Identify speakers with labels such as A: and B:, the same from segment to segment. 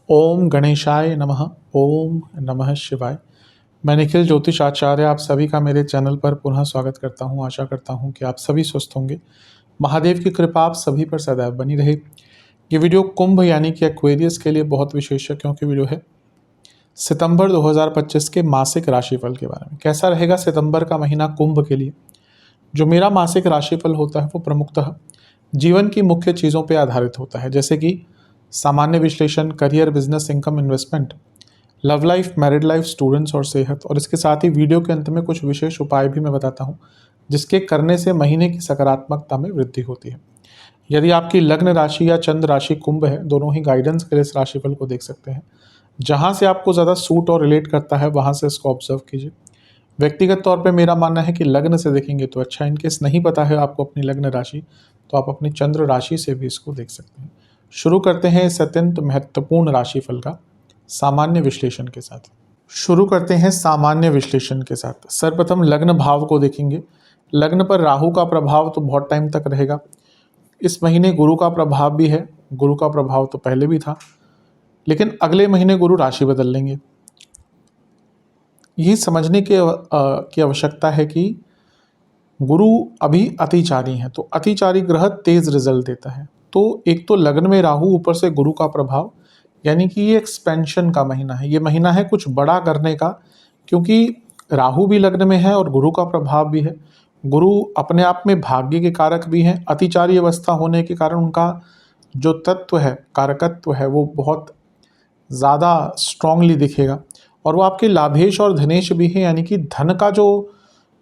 A: ओम गणेशाय नमः। ओम नमः शिवाय। मैं निखिल ज्योतिष आचार्य आप सभी का मेरे चैनल पर पुनः स्वागत करता हूं। आशा करता हूं कि आप सभी स्वस्थ होंगे। महादेव की कृपा आप सभी पर सदैव बनी रहे। ये वीडियो कुंभ यानी कि एक्वेरियस के लिए बहुत विशेष है, क्योंकि वीडियो है सितंबर 2025 के मासिक राशिफल के बारे में। कैसा रहेगा सितंबर का महीना कुंभ के लिए। जो मेरा मासिक राशिफल होता है वो प्रमुखतः जीवन की मुख्य चीज़ों पर आधारित होता है, जैसे कि सामान्य विश्लेषण, career, business, income, investment, love life, married life, students और सेहत। और इसके साथ ही वीडियो के अंत में कुछ विशेष उपाय भी मैं बताता हूँ, जिसके करने से महीने की सकारात्मकता में वृद्धि होती है। यदि आपकी लग्न राशि या चंद्र राशि कुंभ है, दोनों ही गाइडेंस के लिए इस राशिफल को देख सकते हैं। जहाँ से आपको ज़्यादा सूट और रिलेट करता है वहाँ से इसको ऑब्जर्व कीजिए। व्यक्तिगत तौर पे मेरा मानना है कि लग्न से देखेंगे तो अच्छा। इनकेस नहीं पता है आपको अपनी लग्न राशि, तो आप अपनी चंद्र राशि से भी इसको देख सकते हैं। शुरू करते हैं इस अत्यंत महत्वपूर्ण राशिफल का सामान्य विश्लेषण के साथ। शुरू करते हैं सामान्य विश्लेषण के साथ। सर्वप्रथम लग्न भाव को देखेंगे। लग्न पर राहु का प्रभाव तो बहुत टाइम तक रहेगा। इस महीने गुरु का प्रभाव भी है। गुरु का प्रभाव तो पहले भी था, लेकिन अगले महीने गुरु राशि बदल लेंगे। यही समझने की आवश्यकता है कि गुरु अभी अतिचारी है, तो अतिचारी ग्रह तेज रिजल्ट देता है। तो एक तो लग्न में राहु, ऊपर से गुरु का प्रभाव, यानी कि ये एक्सपेंशन का महीना है। ये महीना है कुछ बड़ा करने का, क्योंकि राहु भी लग्न में है और गुरु का प्रभाव भी है। गुरु अपने आप में भाग्य के कारक भी हैं। अतिचारी अवस्था होने के कारण उनका जो तत्व है, कारकत्व है, वो बहुत ज़्यादा स्ट्रांगली दिखेगा। और वो आपके लाभेश और धनेश भी है, यानी कि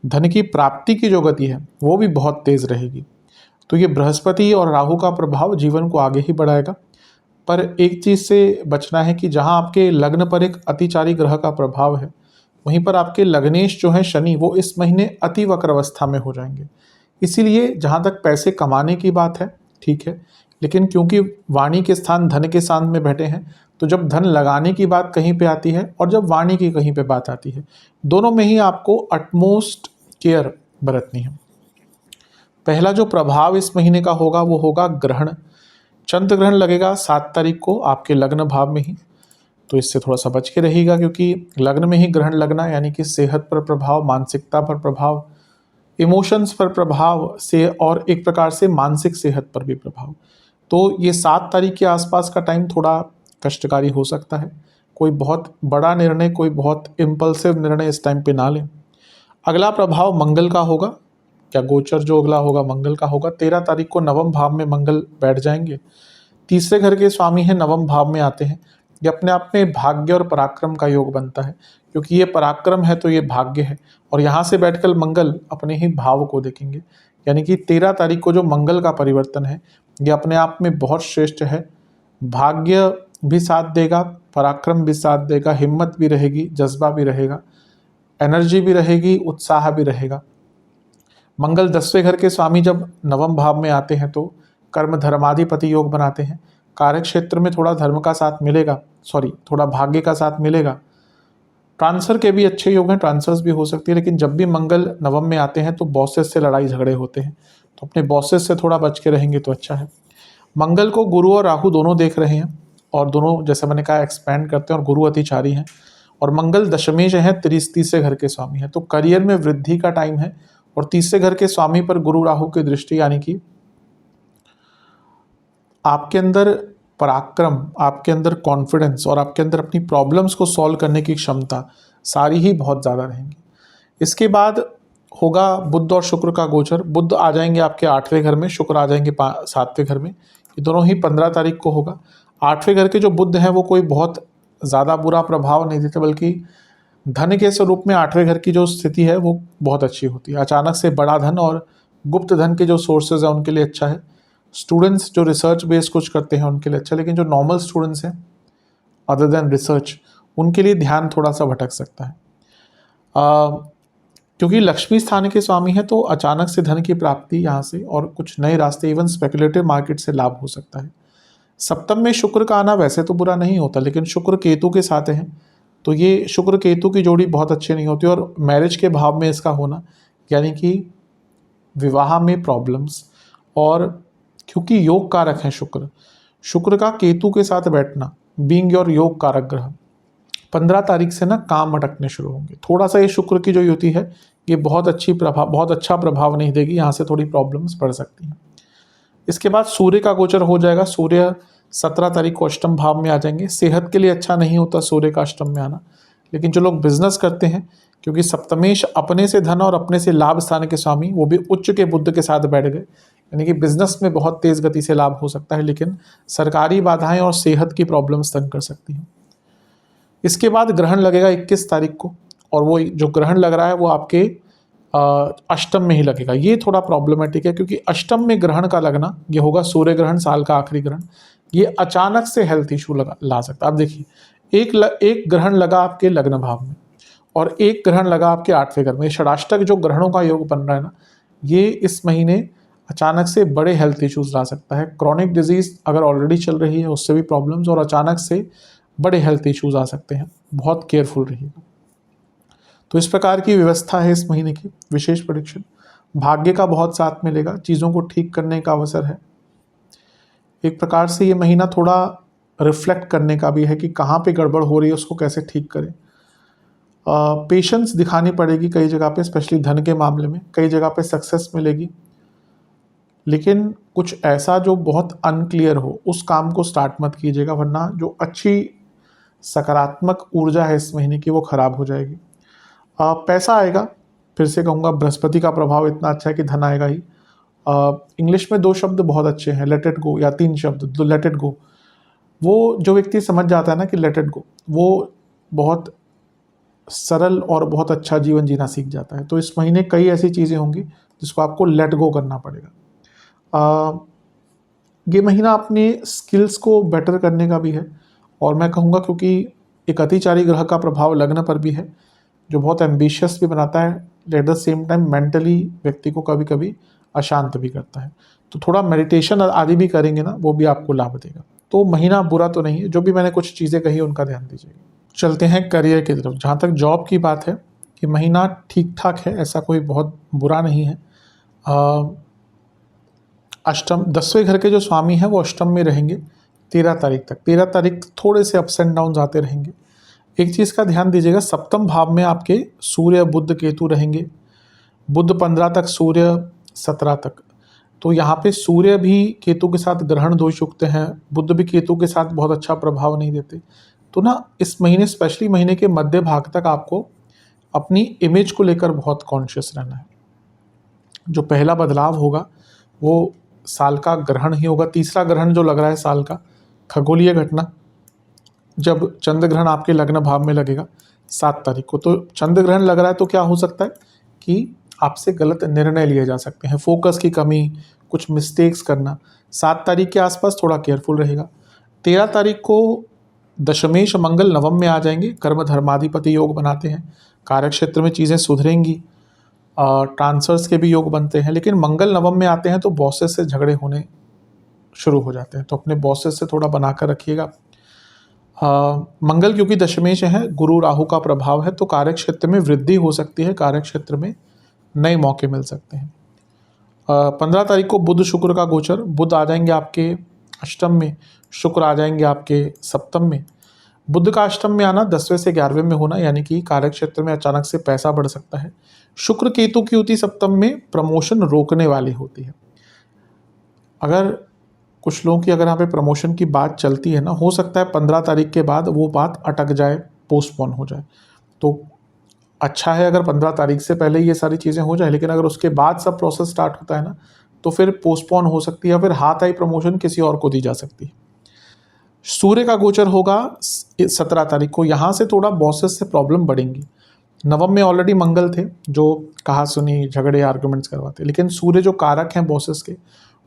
A: धन की प्राप्ति की जो गति है वो भी बहुत तेज़ रहेगी। तो ये बृहस्पति और राहु का प्रभाव जीवन को आगे ही बढ़ाएगा। पर एक चीज़ से बचना है कि जहाँ आपके लग्न पर एक अतिचारी ग्रह का प्रभाव है, वहीं पर आपके लग्नेश जो है शनि, वो इस महीने अति वक्र अवस्था में हो जाएंगे। इसीलिए जहाँ तक पैसे कमाने की बात है ठीक है, लेकिन क्योंकि वाणी के स्थान धन के स्थान में बैठे हैं, तो जब धन लगाने की बात कहीं पे आती है और जब वाणी की कहीं पे बात आती है, दोनों में ही आपको अटमोस्ट केयर बरतनी है। पहला जो प्रभाव इस महीने का होगा वो होगा ग्रहण। चंद्र ग्रहण लगेगा 7 तारीख को आपके लग्न भाव में ही, तो इससे थोड़ा सा बच के रहिएगा, क्योंकि लग्न में ही ग्रहण लगना यानी कि सेहत पर प्रभाव, मानसिकता पर प्रभाव, इमोशंस पर प्रभाव से, और एक प्रकार से मानसिक सेहत पर भी प्रभाव। तो ये 7 तारीख के आसपास का टाइम थोड़ा कष्टकारी हो सकता है। कोई बहुत बड़ा निर्णय, कोई बहुत इम्पल्सिव निर्णय इस टाइम पे ना लें। अगला प्रभाव मंगल का होगा। क्या गोचर जो अगला होगा मंगल का होगा। 13 तारीख को नवम भाव में मंगल बैठ जाएंगे। तीसरे घर के स्वामी हैं, नवम भाव में आते हैं। ये अपने आप में भाग्य और पराक्रम का योग बनता है, क्योंकि ये पराक्रम है तो ये भाग्य है। और यहाँ से बैठकर मंगल अपने ही भाव को देखेंगे, यानी कि 13 तारीख को जो मंगल का परिवर्तन है ये अपने आप में बहुत श्रेष्ठ है। भाग्य भी साथ देगा, पराक्रम भी साथ देगा, हिम्मत भी रहेगी, जज्बा भी रहेगा, एनर्जी भी रहेगी, उत्साह भी रहेगा। मंगल 10वें घर के स्वामी जब नवम भाव में आते हैं तो कर्म धर्माधिपति योग बनाते हैं। कार्य क्षेत्र में थोड़ा धर्म का साथ मिलेगा, थोड़ा भाग्य का साथ मिलेगा। ट्रांसफर के भी अच्छे योग हैं, ट्रांसफर्स भी हो सकती है, लेकिन जब भी मंगल नवम में आते हैं तो बॉसेस से लड़ाई झगड़े होते हैं, तो अपने बॉसेस से थोड़ा बच के रहेंगे तो अच्छा है। मंगल को गुरु और राहु दोनों देख रहे हैं, और दोनों जैसे मैंने कहा एक्सपैंड करते हैं, और गुरु अतिचारी हैं, और मंगल दशमेश है, तीसरे घर के स्वामी है। तो करियर में वृद्धि का टाइम है, और तीसरे घर के स्वामी पर गुरु राहु की दृष्टि, यानी कि आपके अंदर पराक्रम, आपके अंदर कॉन्फिडेंस और आपके अंदर अपनी प्रॉब्लम्स को सॉल्व करने की क्षमता सारी ही बहुत ज़्यादा रहेंगी। इसके बाद होगा बुध और शुक्र का गोचर। बुध आ जाएंगे आपके 8वें घर में, शुक्र आ जाएंगे 7वें घर में। ये दोनों ही 15 तारीख को होगा। 8वें घर के जो बुध हैं वो कोई बहुत ज़्यादा बुरा प्रभाव नहीं देते, बल्कि धन के स्वरूप में 8वें घर की जो स्थिति है वो बहुत अच्छी होती है। अचानक से बड़ा धन और गुप्त धन के जो सोर्सेज हैं उनके लिए अच्छा है। स्टूडेंट्स जो रिसर्च बेस कुछ करते हैं उनके लिए अच्छा, लेकिन जो नॉर्मल स्टूडेंट्स हैं अदर देन रिसर्च, उनके लिए ध्यान थोड़ा सा भटक सकता है। क्योंकि लक्ष्मी स्थान के स्वामी है, तो अचानक से धन की प्राप्ति यहाँ से और कुछ नए रास्ते, इवन स्पेकुलेटिव मार्केट से लाभ हो सकता है। सप्तम में शुक्र का आना वैसे तो बुरा नहीं होता, लेकिन शुक्र केतु के साथ हैं, तो ये शुक्र केतु की जोड़ी बहुत अच्छी नहीं होती। और मैरिज के भाव में इसका होना, यानी कि विवाह में प्रॉब्लम्स और क्योंकि योग कारक है शुक्र। शुक्र का केतु के साथ बैठना, बीइंग योर योग कारक ग्रह, 15 तारीख से ना काम अटकने शुरू होंगे। थोड़ा सा ये शुक्र की जो युति है ये बहुत अच्छा प्रभाव नहीं देगी, यहाँ से थोड़ी प्रॉब्लम्स बढ़ सकती हैं। इसके बाद सूर्य का गोचर हो जाएगा। सूर्य 17 तारीख को अष्टम भाव में आ जाएंगे। सेहत के लिए अच्छा नहीं होता सूर्य का अष्टम में आना, लेकिन जो लोग बिजनेस करते हैं, क्योंकि सप्तमेश अपने से धन और अपने से लाभ स्थान के स्वामी, वो भी उच्च के बुध के साथ बैठ गए, यानी कि बिजनेस में बहुत तेज गति से लाभ हो सकता है, लेकिन सरकारी बाधाएं और सेहत की प्रॉब्लम्स तंग कर सकती हैं। इसके बाद ग्रहण लगेगा 21 तारीख को, और वो जो ग्रहण लग रहा है वो आपके अष्टम में ही लगेगा। ये थोड़ा प्रॉब्लमेटिक है, क्योंकि अष्टम में ग्रहण का लगना, ये होगा सूर्य ग्रहण, साल का आखिरी ग्रहण, ये अचानक से हेल्थ इशू ला सकता है। आप देखिए, एक ग्रहण लगा आपके लग्न भाव में और एक ग्रहण लगा आपके 8वें घर में। षडाष्टक जो ग्रहणों का योग बन रहा है ना, ये इस महीने अचानक से बड़े हेल्थ इश्यूज ला सकता है। क्रॉनिक डिजीज अगर ऑलरेडी चल रही है उससे भी प्रॉब्लम्स, और अचानक से बड़े हेल्थ इश्यूज आ सकते हैं। बहुत केयरफुल रहिएगा। तो इस प्रकार की व्यवस्था है इस महीने की। विशेष प्रेडिक्शन, भाग्य का बहुत साथ मिलेगा, चीज़ों को ठीक करने का अवसर है। एक प्रकार से ये महीना थोड़ा रिफ्लेक्ट करने का भी है कि कहाँ पे गड़बड़ हो रही है, उसको कैसे ठीक करें। पेशेंस दिखानी पड़ेगी कई जगह पे, स्पेशली धन के मामले में। कई जगह पे सक्सेस मिलेगी, लेकिन कुछ ऐसा जो बहुत अनक्लियर हो उस काम को स्टार्ट मत कीजिएगा, वरना जो अच्छी सकारात्मक ऊर्जा है इस महीने की वो खराब हो जाएगी। पैसा आएगा, फिर से कहूँगा बृहस्पति का प्रभाव इतना अच्छा है कि धन आएगा ही। इंग्लिश में 2 शब्द बहुत अच्छे हैं, लेट इट गो, या 3 शब्द, लेट इट गो। वो जो व्यक्ति समझ जाता है ना कि लेट इट गो, वो बहुत सरल और बहुत अच्छा जीवन जीना सीख जाता है। तो इस महीने कई ऐसी चीज़ें होंगी जिसको आपको लेट गो करना पड़ेगा। ये महीना अपने स्किल्स को बेटर करने का भी है, और मैं कहूँगा क्योंकि एक अतिचारी ग्रह का प्रभाव लग्न पर भी है, जो बहुत एम्बिशियस भी बनाता है, at the same time mentally व्यक्ति को कभी कभी अशांत भी करता है। तो थोड़ा मेडिटेशन आदि भी करेंगे ना, वो भी आपको लाभ देगा। तो महीना बुरा तो नहीं है, जो भी मैंने कुछ चीज़ें कही उनका ध्यान दीजिएगा। चलते हैं करियर की तरफ। जहाँ तक जॉब की बात है, कि महीना ठीक ठाक है, ऐसा कोई बहुत बुरा नहीं है। अष्टम 10वें घर के जो स्वामी हैं वो अष्टम में रहेंगे 13 तारीख तक। 13 तारीख थोड़े से अप्स एंड डाउन आते रहेंगे। एक चीज़ का ध्यान दीजिएगा, सप्तम भाव में आपके सूर्य बुध केतु रहेंगे। बुध 15 तक, सूर्य 17 तक। तो यहाँ पे सूर्य भी केतु के साथ ग्रहण दोष युक्त हैं, बुध भी केतु के साथ बहुत अच्छा प्रभाव नहीं देते। तो ना इस महीने, स्पेशली महीने के मध्य भाग तक, आपको अपनी इमेज को लेकर बहुत कॉन्शियस रहना है। जो पहला बदलाव होगा वो साल का ग्रहण ही होगा। तीसरा ग्रहण जो लग रहा है साल का, खगोलीय घटना, जब चंद्र ग्रहण आपके लग्न भाव में लगेगा 7 तारीख को। तो चंद्र ग्रहण लग रहा है तो क्या हो सकता है कि आपसे गलत निर्णय लिए जा सकते हैं, फोकस की कमी, कुछ मिस्टेक्स करना। 7 तारीख के आसपास थोड़ा केयरफुल रहेगा। 13 तारीख को दशमेश मंगल नवम में आ जाएंगे। कर्म धर्माधिपति योग बनाते हैं, कार्य क्षेत्र में चीज़ें सुधरेंगी, ट्रांसफर्स के भी योग बनते हैं। लेकिन मंगल नवम में आते हैं तो बॉसेस से झगड़े होने शुरू हो जाते हैं, तो अपने बॉसेस से थोड़ा बनाकर रखिएगा। मंगल क्योंकि दशमेश है, गुरु राहु का प्रभाव है, तो कार्य क्षेत्र में वृद्धि हो सकती है, कार्य क्षेत्र में नए मौके मिल सकते हैं। 15 तारीख को बुध शुक्र का गोचर, बुध आ जाएंगे आपके अष्टम में, शुक्र आ जाएंगे आपके सप्तम में। बुध का अष्टम में आना, 10वें से 11वें में होना, यानी कि कार्य क्षेत्र में अचानक से पैसा बढ़ सकता है। शुक्र केतु की युति सप्तम में प्रमोशन रोकने वाली होती है। अगर कुछ लोगों की अगर यहाँ पे प्रमोशन की बात चलती है ना, हो सकता है 15 तारीख के बाद वो बात अटक जाए, पोस्टपोन हो जाए। तो अच्छा है अगर 15 तारीख से पहले ये सारी चीज़ें हो जाए, लेकिन अगर उसके बाद सब प्रोसेस स्टार्ट होता है ना, तो फिर पोस्टपोन हो सकती है, फिर हाथ आई प्रमोशन किसी और को दी जा सकती है। सूर्य का गोचर होगा 17 तारीख को। यहाँ से थोड़ा बॉसेस से प्रॉब्लम बढ़ेंगी। नवम में ऑलरेडी मंगल थे जो कहा सुनी, झगड़े, आर्गुमेंट्स करवाते, लेकिन सूर्य जो कारक हैं बॉसेस के,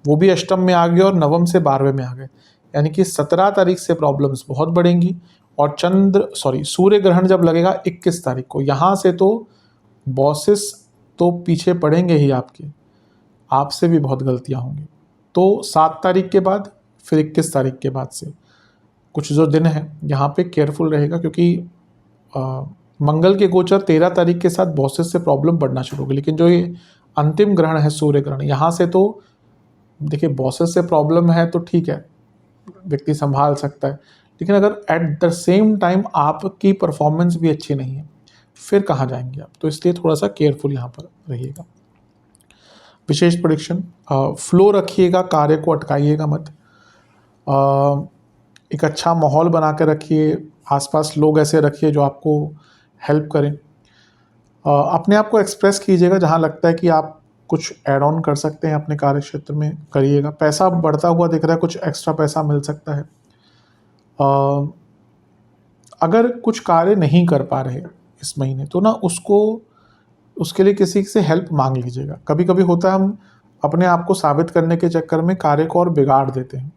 A: वो भी अष्टम में आ गए और नवम से 12वें में आ गए, यानी कि 17 तारीख से प्रॉब्लम्स बहुत बढ़ेंगी। और सूर्य ग्रहण जब लगेगा 21 तारीख को, यहाँ से तो बॉसेस तो पीछे पड़ेंगे ही आपसे भी बहुत गलतियाँ होंगी। तो 7 तारीख के बाद, फिर 21 तारीख के बाद से कुछ जो दिन है यहाँ पे केयरफुल रहेगा, क्योंकि मंगल के गोचर 13 तारीख के साथ बॉसेस से प्रॉब्लम बढ़ना शुरू होगी। लेकिन जो ये अंतिम ग्रहण है सूर्य ग्रहण, यहाँ से तो देखिए बॉसेस से प्रॉब्लम है तो ठीक है, व्यक्ति संभाल सकता है, लेकिन अगर एट द सेम टाइम आपकी परफॉर्मेंस भी अच्छी नहीं है, फिर कहाँ जाएंगे आप? तो इसलिए थोड़ा सा केयरफुल यहाँ पर रहिएगा। विशेष प्रेडिक्शन, फ्लो रखिएगा, कार्य को अटकाइएगा मत। एक अच्छा माहौल बना के रखिए, आसपास लोग ऐसे रखिए जो आपको हेल्प करें। अपने आप को एक्सप्रेस कीजिएगा, जहाँ लगता है कि आप कुछ ऐड ऑन कर सकते हैं अपने कार्य क्षेत्र में करिएगा। पैसा बढ़ता हुआ दिख रहा है, कुछ एक्स्ट्रा पैसा मिल सकता है। अगर कुछ कार्य नहीं कर पा रहे इस महीने तो ना उसके लिए किसी से हेल्प मांग लीजिएगा। कभी कभी होता है हम अपने आप को साबित करने के चक्कर में कार्य को और बिगाड़ देते हैं,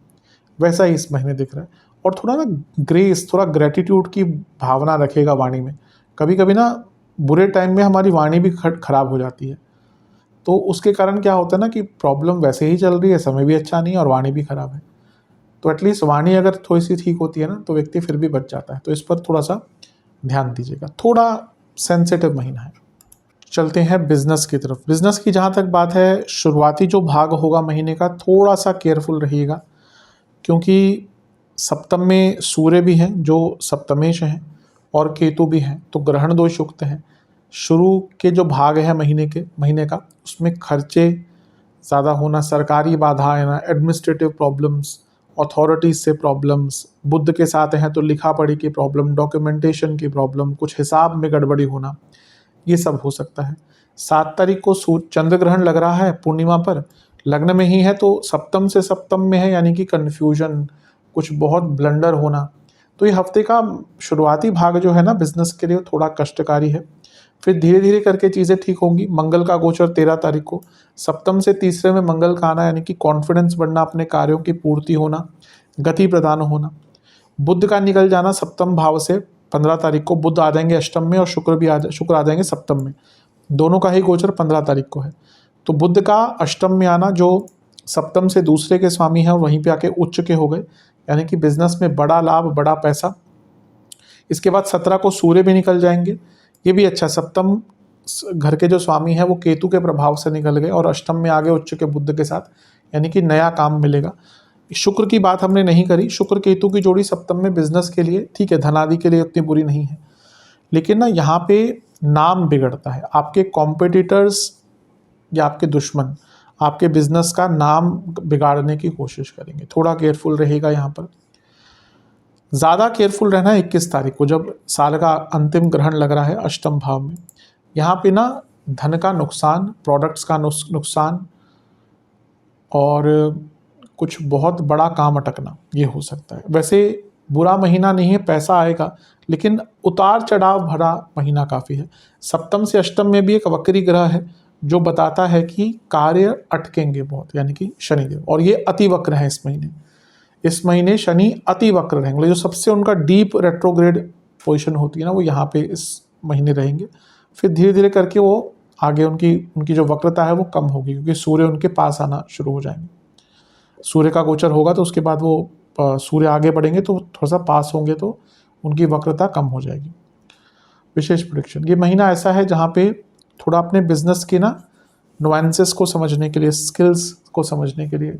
A: वैसा ही इस महीने दिख रहा है। और थोड़ा ना ग्रेस, थोड़ा ग्रेटिट्यूड की भावना रखेगा वाणी में। कभी कभी ना बुरे टाइम में हमारी वाणी भी खराब हो जाती है, तो उसके कारण क्या होता है ना कि प्रॉब्लम वैसे ही चल रही है, समय भी अच्छा नहीं है और वाणी भी खराब है। तो एटलीस्ट वाणी अगर थोड़ी सी ठीक होती है ना तो व्यक्ति फिर भी बच जाता है। तो इस पर थोड़ा सा ध्यान दीजिएगा, थोड़ा सेंसिटिव महीना है। चलते हैं बिजनेस की तरफ। बिजनेस की जहाँ तक बात है, शुरुआती जो भाग होगा महीने का थोड़ा सा केयरफुल रहिएगा, क्योंकि सप्तम में सूर्य भी हैं जो सप्तमेश हैं और केतु भी हैं, तो ग्रहण दोष युक्त हैं। शुरू के जो भाग है महीने का उसमें खर्चे ज़्यादा होना, सरकारी बाधा आना, एडमिनिस्ट्रेटिव प्रॉब्लम्स, अथॉरिटीज से प्रॉब्लम्स, बुध के साथ हैं तो लिखा पढ़ी की प्रॉब्लम, डॉक्यूमेंटेशन की प्रॉब्लम, कुछ हिसाब में गड़बड़ी होना, ये सब हो सकता है। 7 तारीख को चंद्र ग्रहण लग रहा है पूर्णिमा पर, लग्न में ही है तो सप्तम से सप्तम में है, यानी कि कन्फ्यूजन, कुछ बहुत ब्लंडर होना। तो ये हफ्ते का शुरुआती भाग जो है ना बिजनेस के लिए थोड़ा कष्टकारी है। फिर धीरे धीरे करके चीज़ें ठीक होंगी। मंगल का गोचर 13 तारीख को, सप्तम से तीसरे में मंगल का आना, यानी कि कॉन्फिडेंस बढ़ना, अपने कार्यों की पूर्ति होना, गति प्रदान होना। बुध का निकल जाना सप्तम भाव से 15 तारीख को, बुध आ जाएंगे अष्टम में और शुक्र आ जाएंगे सप्तम में। दोनों का ही गोचर 15 तारीख को है। तो बुध का अष्टम में आना, जो सप्तम से दूसरे के स्वामी हैं, वहीं पे आके उच्च के हो गए, यानी कि बिजनेस में बड़ा लाभ, बड़ा पैसा। इसके बाद 17 को सूर्य भी निकल जाएंगे, ये भी अच्छा। सप्तम घर के जो स्वामी हैं वो केतु के प्रभाव से निकल गए और अष्टम में आगे उच्च के बुध के साथ, यानी कि नया काम मिलेगा। शुक्र की बात हमने नहीं करी, शुक्र केतु की जोड़ी सप्तम में बिजनेस के लिए ठीक है, धनादि के लिए उतनी बुरी नहीं है, लेकिन ना यहाँ पे नाम बिगड़ता है। आपके कॉम्पिटिटर्स या आपके दुश्मन आपके बिजनेस का नाम बिगाड़ने की कोशिश करेंगे, थोड़ा केयरफुल रहेगा। यहाँ पर ज़्यादा केयरफुल रहना है 21 तारीख को, जब साल का अंतिम ग्रहण लग रहा है अष्टम भाव में। यहाँ पे ना धन का नुकसान, प्रोडक्ट्स का नुकसान और कुछ बहुत बड़ा काम अटकना, ये हो सकता है। वैसे बुरा महीना नहीं है, पैसा आएगा, लेकिन उतार चढ़ाव भरा महीना काफ़ी है। सप्तम से अष्टम में भी एक वक्री ग्रह है जो बताता है कि कार्य अटकेंगे बहुत, यानी कि शनिदेव, और ये अति वक्र है इस महीने शनि अति वक्र रहेंगे। जो सबसे उनका डीप रेट्रोग्रेड पोजीशन होती है ना, वो यहाँ पे इस महीने रहेंगे। फिर धीरे धीरे करके वो आगे उनकी जो वक्रता है वो कम होगी, क्योंकि सूर्य उनके पास आना शुरू हो जाएंगे। सूर्य का गोचर होगा तो उसके बाद वो सूर्य आगे बढ़ेंगे तो थोड़ा सा पास होंगे तो उनकी वक्रता कम हो जाएगी। विशेष प्रेडिक्शन, ये महीना ऐसा है जहाँ पे थोड़ा अपने बिजनेस के ना नुआंसेस को समझने के लिए, स्किल्स को समझने के लिए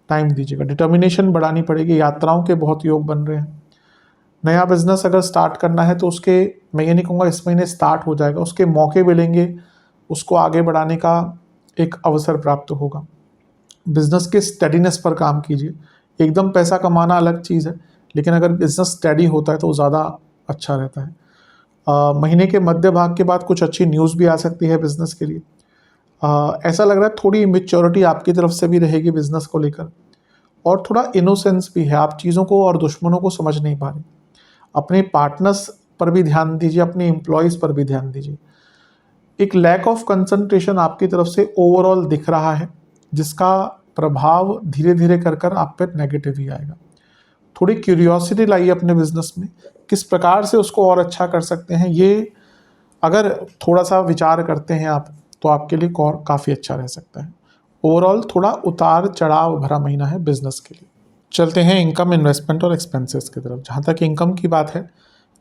A: टाइम दीजिएगा। डिटर्मिनेशन बढ़ानी पड़ेगी। यात्राओं के बहुत योग बन रहे हैं। नया बिजनेस अगर स्टार्ट करना है तो उसके, मैं ये नहीं कहूँगा इस महीने स्टार्ट हो जाएगा, उसके मौके मिलेंगे, उसको आगे बढ़ाने का एक अवसर प्राप्त होगा। बिजनेस के स्टेडीनेस पर काम कीजिए। एकदम पैसा कमाना अलग चीज़ है, लेकिन अगर बिजनेस स्टेडी होता है तो ज़्यादा अच्छा रहता है। महीने के मध्य भाग के बाद कुछ अच्छी न्यूज़ भी आ सकती है बिजनेस के लिए। ऐसा लग रहा है थोड़ी इमेच्योरिटी आपकी तरफ से भी रहेगी बिजनेस को लेकर, और थोड़ा इनोसेंस भी है। आप चीज़ों को और दुश्मनों को समझ नहीं पा रहे। अपने पार्टनर्स पर भी ध्यान दीजिए, अपने एम्प्लॉयज़ पर भी ध्यान दीजिए। एक लैक ऑफ कंसंट्रेशन आपकी तरफ से ओवरऑल दिख रहा है, जिसका प्रभाव धीरे धीरे कर आप पर नेगेटिव ही आएगा। थोड़ी क्यूरियोसिटी लाइए अपने बिजनेस में, किस प्रकार से उसको और अच्छा कर सकते हैं। ये अगर थोड़ा सा विचार करते हैं आप तो आपके लिए और काफ़ी अच्छा रह सकता है। ओवरऑल थोड़ा उतार चढ़ाव भरा महीना है बिजनेस के लिए। चलते हैं इनकम, इन्वेस्टमेंट और एक्सपेंसेस की तरफ। जहाँ तक इनकम की बात है,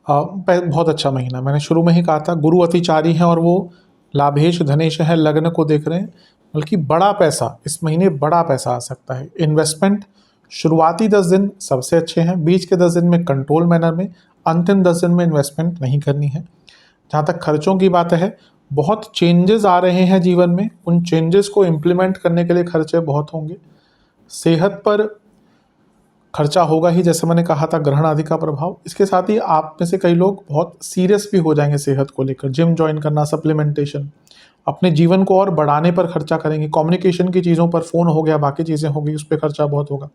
A: बहुत अच्छा महीना। मैंने शुरू में ही कहा था, गुरु अतिचारी हैं और वो लाभेश धनेश है, लग्न को देख रहे हैं। बल्कि बड़ा पैसा, इस महीने बड़ा पैसा आ सकता है। इन्वेस्टमेंट शुरुआती 10 दिन सबसे अच्छे हैं, बीच के 10 दिन में कंट्रोल मैनर में, अंतिम 10 दिन में इन्वेस्टमेंट नहीं करनी है। जहाँ तक खर्चों की बात है, बहुत चेंजेस आ रहे हैं जीवन में, उन चेंजेस को इम्प्लीमेंट करने के लिए खर्चे बहुत होंगे। सेहत पर खर्चा होगा ही, जैसे मैंने कहा था, ग्रहण आदि का प्रभाव। इसके साथ ही आप में से कई लोग बहुत सीरियस भी हो जाएंगे सेहत को लेकर, जिम ज्वाइन करना, सप्लीमेंटेशन, अपने जीवन को और बढ़ाने पर खर्चा करेंगे। कम्युनिकेशन की चीज़ों पर, फ़ोन हो गया, बाकी चीज़ें हो गई, उस पर खर्चा बहुत होगा।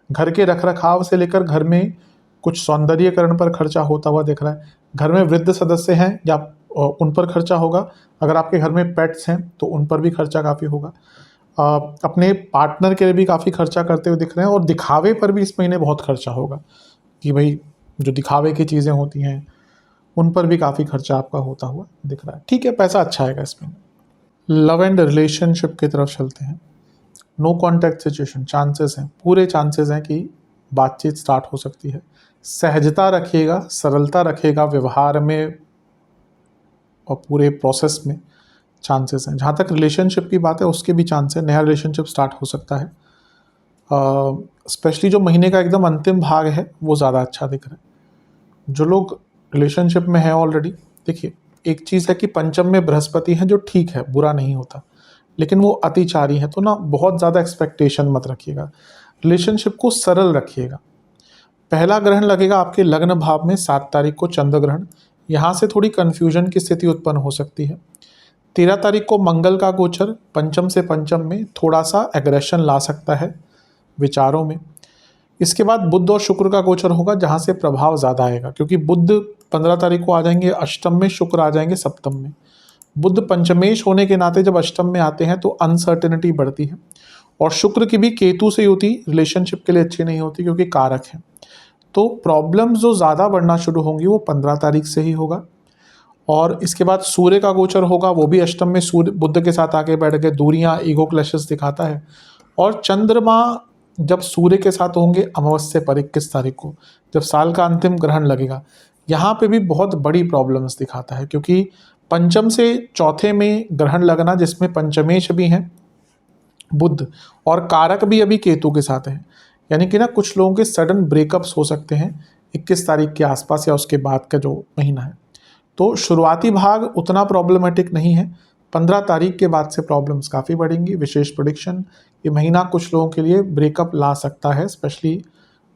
A: घर के रखरखाव से लेकर घर में कुछ सौंदर्यीकरण पर खर्चा होता हुआ दिख रहा है। घर में वृद्ध सदस्य हैं या उन पर खर्चा होगा। अगर आपके घर में पेट्स हैं तो उन पर भी खर्चा काफ़ी होगा। अपने पार्टनर के लिए भी काफ़ी खर्चा करते हुए दिख रहे हैं, और दिखावे पर भी इस महीने बहुत खर्चा होगा कि भाई जो दिखावे की चीज़ें होती हैं उन पर भी काफ़ी खर्चा आपका होता हुआ दिख रहा है। ठीक है, पैसा अच्छा आएगा इस महीने। लव एंड रिलेशनशिप की तरफ चलते हैं। नो कॉन्टैक्ट सिचुएशन, चांसेस हैं, पूरे चांसेस हैं कि बातचीत स्टार्ट हो सकती है। सहजता रखिएगा, सरलता रखिएगा व्यवहार में और पूरे प्रोसेस में चांसेस हैं। जहाँ तक रिलेशनशिप की बात है, उसके भी चांस है, नया रिलेशनशिप स्टार्ट हो सकता है। स्पेशली जो महीने का एकदम अंतिम भाग है वो ज़्यादा अच्छा दिख रहा है। जो लोग रिलेशनशिप में हैं ऑलरेडी, देखिए एक चीज़ है कि पंचम में बृहस्पति है, जो ठीक है, बुरा नहीं होता, लेकिन वो अतिचारी है, तो ना बहुत ज़्यादा एक्सपेक्टेशन मत रखिएगा। रिलेशनशिप को सरल रखिएगा। पहला ग्रहण लगेगा आपके लग्न भाव में 7 तारीख को, चंद्र ग्रहण। यहाँ से थोड़ी कन्फ्यूजन की स्थिति उत्पन्न हो सकती है। 13 तारीख को मंगल का गोचर पंचम से पंचम में थोड़ा सा एग्रेशन ला सकता है विचारों में। इसके बाद बुध और शुक्र का गोचर होगा, जहाँ से प्रभाव ज़्यादा आएगा, क्योंकि बुध 15 तारीख को आ जाएंगे अष्टम में, शुक्र आ जाएंगे सप्तम में। बुध पंचमेश होने के नाते जब अष्टम में आते हैं तो अनसर्टेनिटी बढ़ती है, और शुक्र की भी केतु से होती रिलेशनशिप के लिए अच्छी नहीं होती, क्योंकि कारक है। तो प्रॉब्लम्स जो ज़्यादा बढ़ना शुरू होंगी वो 15 तारीख से ही होगा। और इसके बाद सूर्य का गोचर होगा, वो भी अष्टम में सूर्य बुध के साथ आके बैठ गए, दूरियां, ईगो क्लैशेस दिखाता है। और चंद्रमा जब सूर्य के साथ होंगे अमावस्या पर 21 तारीख को, जब साल का अंतिम ग्रहण लगेगा, यहाँ पे भी बहुत बड़ी प्रॉब्लम्स दिखाता है, क्योंकि पंचम से चौथे में ग्रहण लगना, जिसमें पंचमेश भी हैं बुध, और कारक भी अभी केतु के साथ है, यानी कि ना कुछ लोगों के सडन ब्रेकअप्स हो सकते हैं 21 तारीख के आसपास या उसके बाद का जो महीना है। तो शुरुआती भाग उतना प्रॉब्लमेटिक नहीं है, 15 तारीख के बाद से प्रॉब्लम्स काफ़ी बढ़ेंगी। विशेष प्रेडिक्शन, ये महीना कुछ लोगों के लिए ब्रेकअप ला सकता है, स्पेशली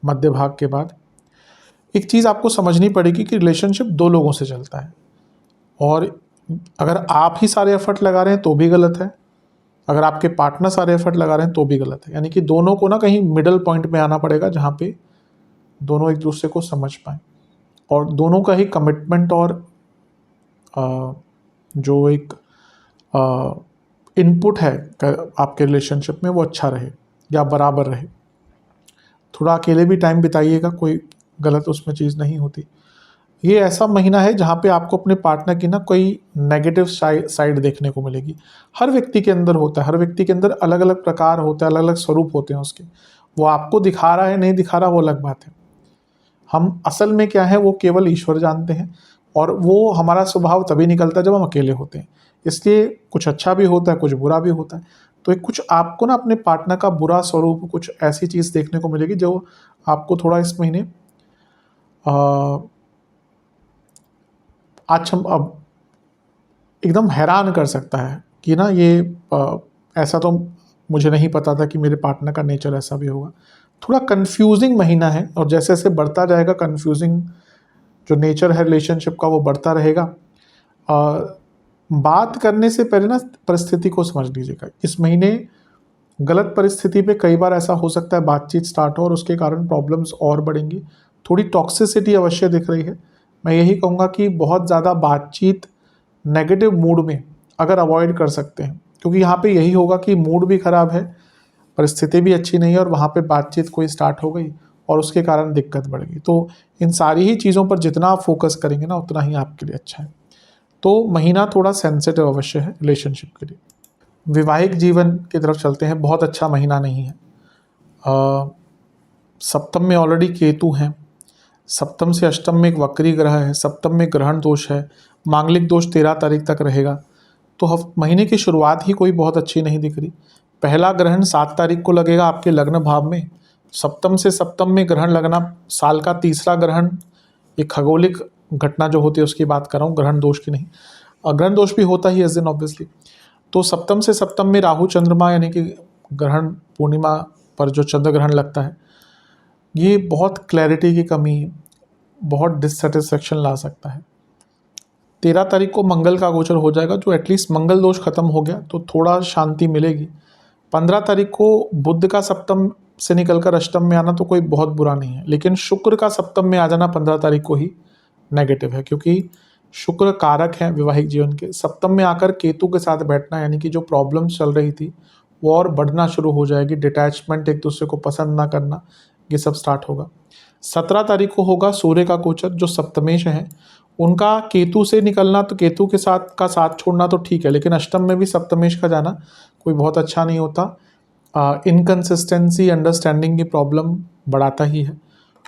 A: मध्य भाग के बाद। एक चीज़ आपको समझनी पड़ेगी कि रिलेशनशिप 2 लोगों से चलता है, और अगर आप ही सारे एफर्ट लगा रहे हैं तो भी गलत है, अगर आपके पार्टनर सारे एफर्ट लगा रहे हैं तो भी गलत है। यानी कि दोनों को ना कहीं मिडल पॉइंट में आना पड़ेगा, जहाँ पे दोनों एक दूसरे को समझ पाएँ, और दोनों का ही कमिटमेंट और जो एक इनपुट है आपके रिलेशनशिप में वो अच्छा रहे या बराबर रहे। थोड़ा अकेले भी टाइम बिताइएगा, कोई गलत उसमें चीज़ नहीं होती। ये ऐसा महीना है जहाँ पे आपको अपने पार्टनर की ना कोई नेगेटिव साइड देखने को मिलेगी। हर व्यक्ति के अंदर होता है, हर व्यक्ति के अंदर अलग अलग प्रकार होते हैं, अलग अलग स्वरूप होते हैं उसके। वो आपको दिखा रहा है नहीं दिखा रहा, वो अलग बात है। हम असल में क्या है वो केवल ईश्वर जानते हैं, और वो हमारा स्वभाव तभी निकलता है जब हम अकेले होते हैं। इसलिए कुछ अच्छा भी होता है, कुछ बुरा भी होता है। तो एक कुछ आपको ना अपने पार्टनर का बुरा स्वरूप, कुछ ऐसी चीज़ देखने को मिलेगी जो आपको थोड़ा इस महीने आज हम अब एकदम हैरान कर सकता है कि ना ये ऐसा तो मुझे नहीं पता था कि मेरे पार्टनर का नेचर ऐसा भी होगा। थोड़ा कंफ्यूजिंग महीना है, और जैसे जैसे बढ़ता जाएगा कंफ्यूजिंग जो नेचर है रिलेशनशिप का वो बढ़ता रहेगा। बात करने से पहले ना परिस्थिति को समझ लीजिएगा। इस महीने गलत परिस्थिति पे कई बार ऐसा हो सकता है बातचीत स्टार्ट हो और उसके कारण प्रॉब्लम्स और बढ़ेंगी। थोड़ी टॉक्सिसिटी अवश्य दिख रही है। मैं यही कहूँगा कि बहुत ज़्यादा बातचीत नेगेटिव मूड में अगर अवॉइड कर सकते हैं, क्योंकि यहाँ पे यही होगा कि मूड भी ख़राब है, परिस्थिति भी अच्छी नहीं है, और वहाँ पे बातचीत कोई स्टार्ट हो गई और उसके कारण दिक्कत बढ़ गई। तो इन सारी ही चीज़ों पर जितना आप फोकस करेंगे ना उतना ही आपके लिए अच्छा है। तो महीना थोड़ा सेंसिटिव अवश्य है रिलेशनशिप के लिए। वैवाहिक जीवन की तरफ चलते हैं। बहुत अच्छा महीना नहीं है। सप्तम में ऑलरेडी केतु हैं, सप्तम से अष्टम में एक वक्री ग्रह है, सप्तम में ग्रहण दोष है, मांगलिक दोष 13 तारीख तक रहेगा। तो महीने की शुरुआत ही कोई बहुत अच्छी नहीं दिख रही। पहला ग्रहण 7 तारीख को लगेगा आपके लग्न भाव में। सप्तम से सप्तम में ग्रहण लगना साल का तीसरा ग्रहण, एक खगोलिक घटना जो होती है उसकी बात कर रहा हूँ, ग्रहण दोष की नहीं। ग्रहण दोष भी होता ही इस दिन ऑब्वियसली। तो सप्तम से सप्तम में राहु चंद्रमा यानी कि ग्रहण पूर्णिमा पर जो चंद्र ग्रहण लगता है, ये बहुत क्लैरिटी की कमी, बहुत डिससेटिस्फेक्शन ला सकता है। 13 तारीख को मंगल का गोचर हो जाएगा, जो एटलीस्ट मंगल दोष खत्म हो गया तो थोड़ा शांति मिलेगी। 15 तारीख को बुध का सप्तम से निकलकर अष्टम में आना तो कोई बहुत बुरा नहीं है, लेकिन शुक्र का सप्तम में आ जाना 15 तारीख को ही नेगेटिव है, क्योंकि शुक्र कारक है वैवाहिक जीवन के। सप्तम में आकर केतु के साथ बैठना यानी कि जो प्रॉब्लम्स चल रही थी वो और बढ़ना शुरू हो जाएगी। डिटैचमेंट, एक दूसरे को पसंद ना करना, ये सब स्टार्ट होगा। 17 तारीख को होगा सूर्य का गोचर, जो सप्तमेश है उनका केतु से निकलना, तो केतु के साथ का साथ छोड़ना तो ठीक है, लेकिन अष्टम में भी सप्तमेश का जाना कोई बहुत अच्छा नहीं होता। इनकंसिस्टेंसी, अंडरस्टैंडिंग की प्रॉब्लम बढ़ाता ही है।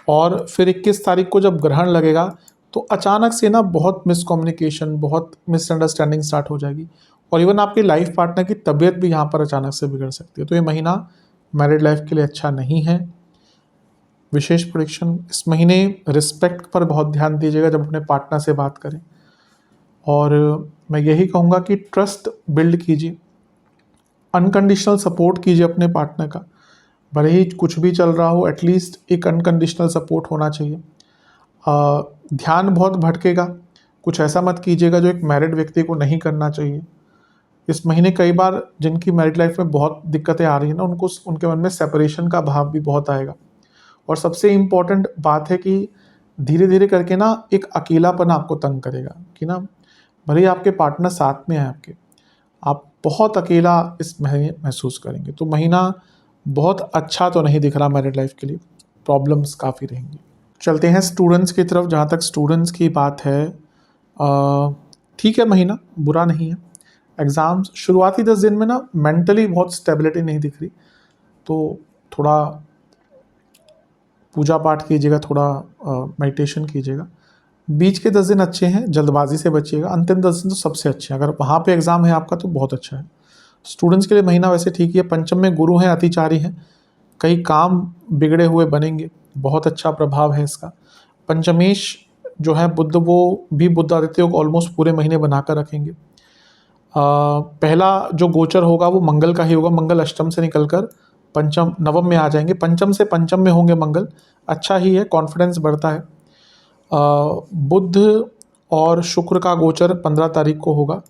A: और फिर 21 तारीख को जब ग्रहण लगेगा तो अचानक से ना बहुत मिसकम्युनिकेशन, बहुत मिसअंडरस्टैंडिंग स्टार्ट हो जाएगी, और इवन आपके लाइफ पार्टनर की तबीयत भी यहाँ पर अचानक से बिगड़ सकती है। तो ये महीना मैरिड लाइफ के लिए अच्छा नहीं है। विशेष प्रेडिक्शन, इस महीने रिस्पेक्ट पर बहुत ध्यान दीजिएगा जब अपने पार्टनर से बात करें, और मैं यही कहूँगा कि ट्रस्ट बिल्ड कीजिए, अनकंडीशनल सपोर्ट कीजिए अपने पार्टनर का। भले ही कुछ भी चल रहा हो, एटलीस्ट एक अनकंडीशनल सपोर्ट होना चाहिए। ध्यान बहुत भटकेगा, कुछ ऐसा मत कीजिएगा जो एक मैरिड व्यक्ति को नहीं करना चाहिए। इस महीने कई बार जिनकी मैरिड लाइफ में बहुत दिक्कतें आ रही हैं ना, उनको उनके मन में सेपरेशन का भाव भी बहुत आएगा। और सबसे इम्पॉर्टेंट बात है कि धीरे धीरे करके ना एक अकेलापन आपको तंग करेगा, कि ना भले ही आपके पार्टनर साथ में है आपके, आप बहुत अकेला इस महीने महसूस करेंगे। तो महीना बहुत अच्छा तो नहीं दिख रहा मैरिड लाइफ के लिए, प्रॉब्लम्स काफ़ी रहेंगी। चलते हैं स्टूडेंट्स की तरफ। जहाँ तक स्टूडेंट्स की बात है, ठीक है, महीना बुरा नहीं है। एग्ज़ाम्स शुरुआती 10 दिन में ना मेंटली बहुत स्टेबिलिटी नहीं दिख रही, तो थोड़ा पूजा पाठ कीजिएगा, थोड़ा मेडिटेशन कीजिएगा। बीच के 10 दिन अच्छे हैं, जल्दबाजी से बचिएगा। अंतिम 10 दिन तो सबसे अच्छे हैं, अगर वहाँ पे एग्ज़ाम है आपका तो बहुत अच्छा है। स्टूडेंट्स के लिए महीना वैसे ठीक ही है। पंचम में गुरु हैं, अतिचारी हैं, कई काम बिगड़े हुए बनेंगे, बहुत अच्छा प्रभाव है इसका। पंचमेश जो है बुध, वो भी बुध आदित्य योग ऑलमोस्ट पूरे महीने बनाकर रखेंगे। पहला जो गोचर होगा वो मंगल का ही होगा। मंगल अष्टम से निकलकर पंचम नवम में आ जाएंगे, पंचम से पंचम में होंगे मंगल, अच्छा ही है, कॉन्फिडेंस बढ़ता है। बुध और शुक्र का गोचर 15 तारीख को होगा।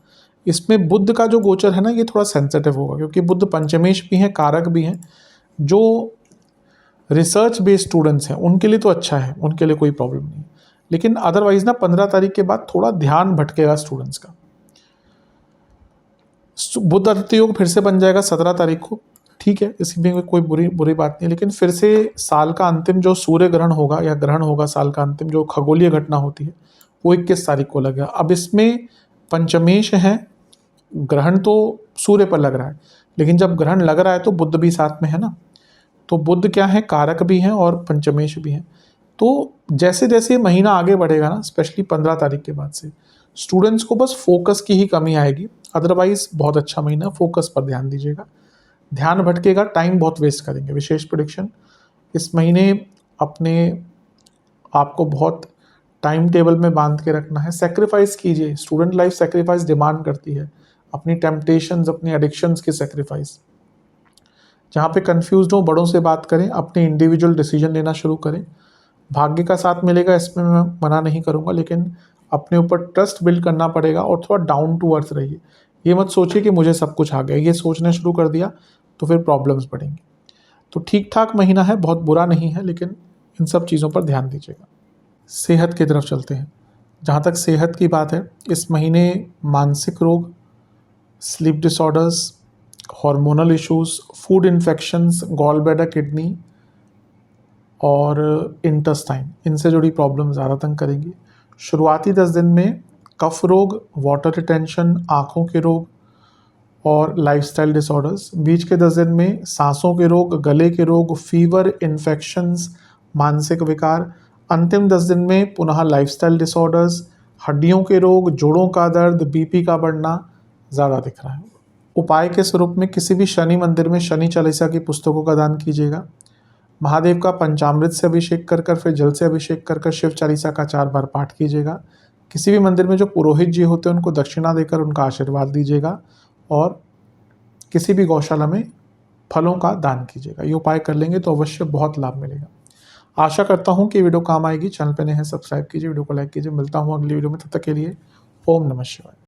A: इसमें बुध का जो गोचर है ना, ये थोड़ा सेंसिटिव होगा, क्योंकि बुध पंचमेश भी हैं, कारक भी हैं। जो रिसर्च बेस्ड स्टूडेंट्स हैं उनके लिए तो अच्छा है, उनके लिए कोई प्रॉब्लम नहीं, लेकिन अदरवाइज ना 15 तारीख के बाद थोड़ा ध्यान भटकेगा स्टूडेंट्स का। बुध आदित्य योग फिर से बन जाएगा 17 तारीख को, ठीक है, इसमें कोई बुरी बात नहीं, लेकिन फिर से साल का अंतिम जो सूर्य ग्रहण होगा या ग्रहण होगा साल का अंतिम, जो खगोलीय घटना होती है, वो 21 तारीख को लगेगा। अब इसमें पंचमेश है, ग्रहण तो सूर्य पर लग रहा है, लेकिन जब ग्रहण लग रहा है तो बुध भी साथ में है ना, तो बुध क्या है, कारक भी हैं और पंचमेश भी हैं। तो जैसे जैसे महीना आगे बढ़ेगा ना, स्पेशली 15 तारीख के बाद से स्टूडेंट्स को बस फोकस की ही कमी आएगी, अदरवाइज बहुत अच्छा महीना, फोकस पर ध्यान दीजिएगा। ध्यान भटकेगा, टाइम बहुत वेस्ट करेंगे। विशेष प्रेडिक्शन, इस महीने अपने आपको बहुत टाइम टेबल में बांध के रखना है, सेक्रीफाइस कीजिए। स्टूडेंट लाइफ सेक्रीफाइस डिमांड करती है, अपनी टेम्पटेशंस, अपनी एडिक्शंस की सेक्रीफाइस। जहाँ पे कंफ्यूज हो, बड़ों से बात करें, अपने इंडिविजुअल डिसीजन लेना शुरू करें। भाग्य का साथ मिलेगा, इसमें मैं मना नहीं करूँगा, लेकिन अपने ऊपर ट्रस्ट बिल्ड करना पड़ेगा और थोड़ा डाउन टू अर्थ रहिए। ये मत सोचिए कि मुझे सब कुछ आ गया, ये सोचना शुरू कर दिया तो फिर प्रॉब्लम्स बढ़ेंगी। तो ठीक ठाक महीना है, बहुत बुरा नहीं है, लेकिन इन सब चीज़ों पर ध्यान दीजिएगा। सेहत की तरफ चलते हैं। जहाँ तक सेहत की बात है, इस महीने मानसिक रोग, sleep disorders, hormonal issues, food infections, gall bladder, kidney और इंटेस्टाइन, इनसे जुड़ी प्रॉब्लम ज़्यादा तंग करेंगी। शुरुआती 10 दिन में कफ रोग, वाटर रिटेंशन, आँखों के रोग और लाइफस्टाइल डिसऑर्डर्स। बीच के 10 दिन में सांसों के रोग, गले के रोग, फीवर, इन्फेक्शंस, मानसिक विकार। अंतिम 10 दिन में पुनः लाइफस्टाइल डिसऑर्डर्स, हड्डियों के रोग, जोड़ों का दर्द, बीपी का बढ़ना, ज़्यादा दिख रहा है। उपाय के स्वरूप में किसी भी शनि मंदिर में शनि चालीसा की पुस्तकों का दान कीजिएगा। महादेव का पंचामृत से अभिषेक कर कर फिर जल से अभिषेक कर कर शिव चालीसा का 4 बार पाठ कीजिएगा। किसी भी मंदिर में जो पुरोहित जी होते हैं उनको दक्षिणा देकर उनका आशीर्वाद दीजिएगा और किसी भी गौशाला में फलों का दान कीजिएगा। ये उपाय कर लेंगे तो अवश्य बहुत लाभ मिलेगा। आशा करता हूँ कि वीडियो काम आएगी। चैनल पे नए हैं सब्सक्राइब कीजिए, वीडियो को लाइक कीजिए। मिलता हूँ अगली वीडियो में, तब तक के लिए ओम नमः शिवाय।